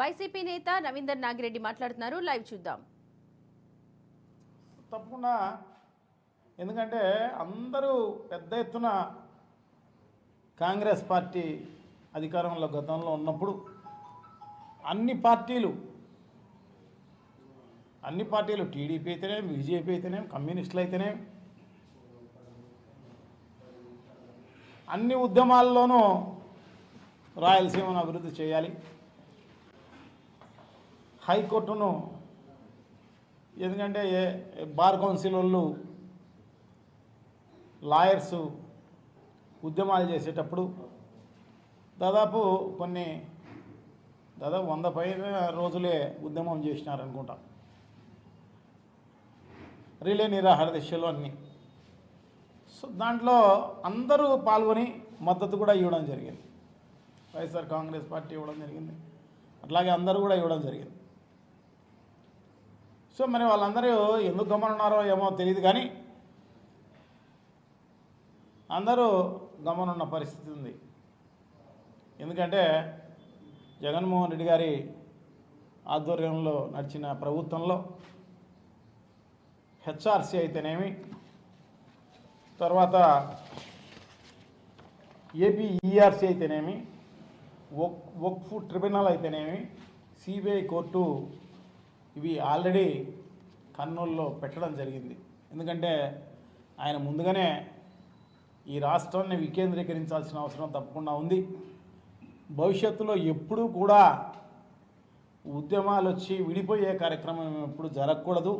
YCP నేత రవీందర్ నాగిరెడ్డి మాట్లాడుతున్నారు. Live చూద్దాం. తప్పకుండా, ఎందుకంటే అందరూ పెద్ద ఎత్తున కాంగ్రెస్ పార్టీ అధికారంలో గతంలో ఉన్నప్పుడు అన్ని పార్టీలు టీడీపీ అయితేనే, బీజేపీ అయితేనే, కమ్యూనిస్టులు అయితేనే అన్ని ఉద్యమాల్లోనూ రాయలసీమను అభివృద్ధి చేయాలి, హైకోర్టును, ఎందుకంటే బార్ కౌన్సిల్ వాళ్ళు లాయర్సు ఉద్యమాలు చేసేటప్పుడు దాదాపు 100 పైన రోజులే ఉద్యమం చేసినారనుకుంటా, రిలే నిరాహార దీక్షలు అన్నీ. సో దాంట్లో అందరూ పాల్గొని మద్దతు కూడా ఇవ్వడం జరిగింది. వైఎస్ఆర్ కాంగ్రెస్ పార్టీ ఇవ్వడం జరిగింది, అట్లాగే అందరూ కూడా ఇవ్వడం జరిగింది. సో మరి వాళ్ళందరూ ఎందుకు గమనున్నారో ఏమో తెలియదు, కానీ అందరూ గమనున్న పరిస్థితి ఉంది. ఎందుకంటే జగన్మోహన్ రెడ్డి గారి ఆధ్వర్యంలో నడిచిన ప్రభుత్వంలో హెచ్ఆర్సీ అయితేనేమి, తర్వాత ఏపీ ఈఆర్సీ అయితేనేమి, వక్ఫ్ ట్రిబ్యునల్ అయితేనేమి, సిబిఐ కోర్టు ఇవి ఆల్రెడీ కర్నూలులో పెట్టడం జరిగింది. ఎందుకంటే ఆయన ముందుగానే ఈ రాష్ట్రాన్ని వికేంద్రీకరించాల్సిన అవసరం తప్పకుండా ఉంది. భవిష్యత్తులో ఎప్పుడూ కూడా ఉద్యమాలు వచ్చి విడిపోయే కార్యక్రమం ఎప్పుడు జరగకూడదు.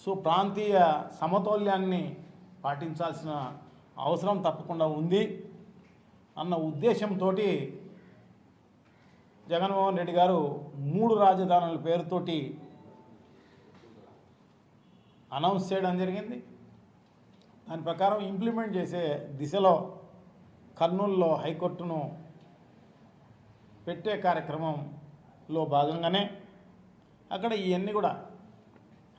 సో ప్రాంతీయ సమతౌల్యాన్ని పాటించాల్సిన అవసరం తప్పకుండా ఉంది అన్న ఉద్దేశంతో జగన్మోహన్ రెడ్డి గారు 3 రాజధానుల పేరుతోటి అనౌన్స్ చేయడం జరిగింది. దాని ప్రకారం ఇంప్లిమెంట్ చేసే దిశలో కర్నూలులో హైకోర్టును పెట్టే కార్యక్రమంలో భాగంగానే అక్కడ ఇవన్నీ కూడా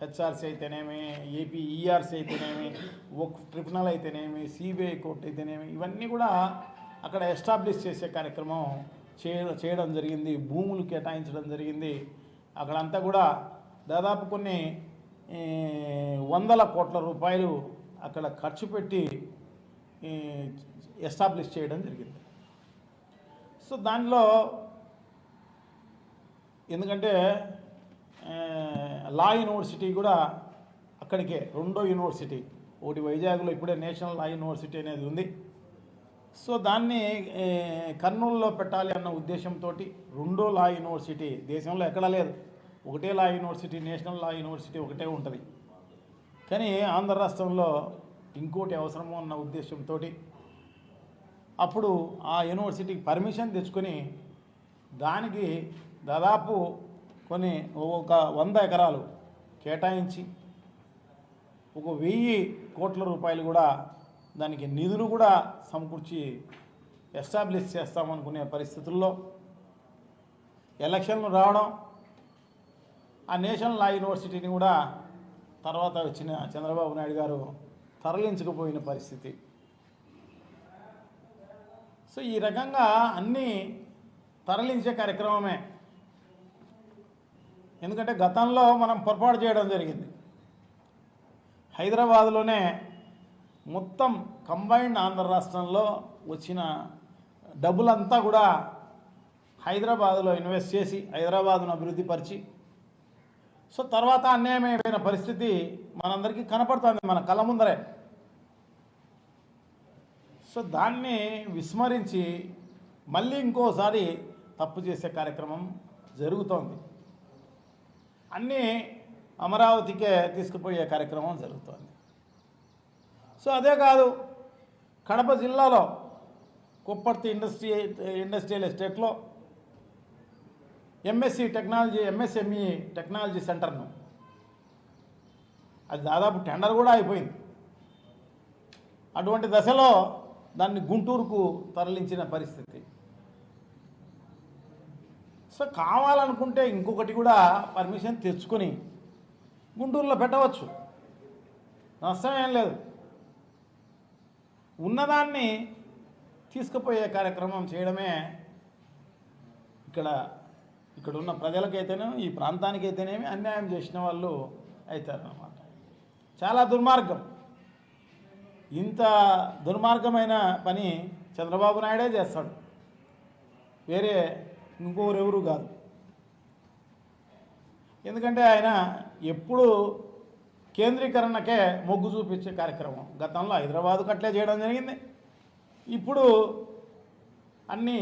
హెచ్ఆర్సీ అయితేనేమి, ఏపీ ఈఆర్సీ అయితేనేమి, వక్ఫ్ ట్రిబ్యునల్ అయితేనేమి, సిబిఐ కోర్టు అయితేనేమి, ఇవన్నీ కూడా అక్కడ ఎస్టాబ్లిష్ చేసే కార్యక్రమం చేయడం జరిగింది. భూములు కేటాయించడం జరిగింది. అక్కడంతా కూడా దాదాపు కొన్ని 100 కోట్ల రూపాయలు అక్కడ ఖర్చు పెట్టి ఎస్టాబ్లిష్ చేయడం జరిగింది. సో దానిలో ఎందుకంటే లా యూనివర్సిటీ కూడా అక్కడికే, 2వ యూనివర్సిటీ, ఒకటి వైజాగ్లో ఇప్పుడే నేషనల్ లా యూనివర్సిటీ అనేది ఉంది. సో దాన్ని కర్నూలులో పెట్టాలి అన్న ఉద్దేశంతో 2వ లా యూనివర్సిటీ దేశంలో ఎక్కడా లేదు. ఒకటే లా యూనివర్సిటీ, నేషనల్ లా యూనివర్సిటీ ఒకటే ఉంటుంది. కానీ ఆంధ్ర రాష్ట్రంలో ఇంకోటి అవసరము అన్న ఉద్దేశంతో అప్పుడు ఆ యూనివర్సిటీకి పర్మిషన్ తెచ్చుకొని దానికి దాదాపు ఒక 100 ఎకరాలు కేటాయించి 1000 కోట్ల రూపాయలు కూడా దానికి నిధులు కూడా సమకూర్చి ఎస్టాబ్లిష్ చేస్తామనుకునే పరిస్థితుల్లో ఎలక్షన్లు రావడం, ఆ నేషనల్ లా యూనివర్సిటీని కూడా తర్వాత వచ్చిన చంద్రబాబు నాయుడు గారు తరలించకపోయిన పరిస్థితి. సో ఈ రకంగా అన్నీ తరలించే కార్యక్రమమే. ఎందుకంటే గతంలో మనం పొరపాటు చేయడం జరిగింది. హైదరాబాద్లోనే మొత్తం కంబైన్డ్ ఆంధ్ర రాష్ట్రంలో వచ్చిన డబ్బులంతా కూడా హైదరాబాద్లో ఇన్వెస్ట్ చేసి హైదరాబాద్ను అభివృద్ధిపరిచి, సో తర్వాత అన్యాయమైన పరిస్థితి మనందరికీ కనపడుతుంది మన కళ్ళ ముందరే. సో దాన్ని విస్మరించి మళ్ళీ ఇంకోసారి తప్పు చేసే కార్యక్రమం జరుగుతోంది. అన్నీ అమరావతికే తీసుకుపోయే కార్యక్రమం జరుగుతోంది. సో అదే కాదు, కడప జిల్లాలో కుప్పర్తి ఇండస్ట్రియల్ ఎస్టేట్లో ఎంఎస్ఎంఈ టెక్నాలజీ సెంటర్ను, అది దాదాపు టెండర్ కూడా అయిపోయింది. అటువంటి దశలో దాన్ని గుంటూరుకు తరలించిన పరిస్థితి. సో కావాలనుకుంటే ఇంకొకటి కూడా పర్మిషన్ తెచ్చుకొని గుంటూరులో పెట్టవచ్చు, నష్టమేం లేదు. ఉన్నదాన్ని తీసుకుపోయే కార్యక్రమం చేయడమే ఇక్కడ ఇక్కడ ఉన్న ప్రజలకైతేనేమి ఈ ప్రాంతానికైతేనేమి అన్యాయం చేసిన వాళ్ళు అవుతారన్నమాట. చాలా దుర్మార్గం. ఇంత దుర్మార్గమైన పని చంద్రబాబు నాయుడే చేస్తాడు, వేరే ఇంకోరెవరు కాదు. ఎందుకంటే ఆయన ఎప్పుడు కేంద్రీకరణకే మొగ్గు చూపించే కార్యక్రమం. గతంలో హైదరాబాదుకు అట్లే చేయడం జరిగింది. ఇప్పుడు అన్నీ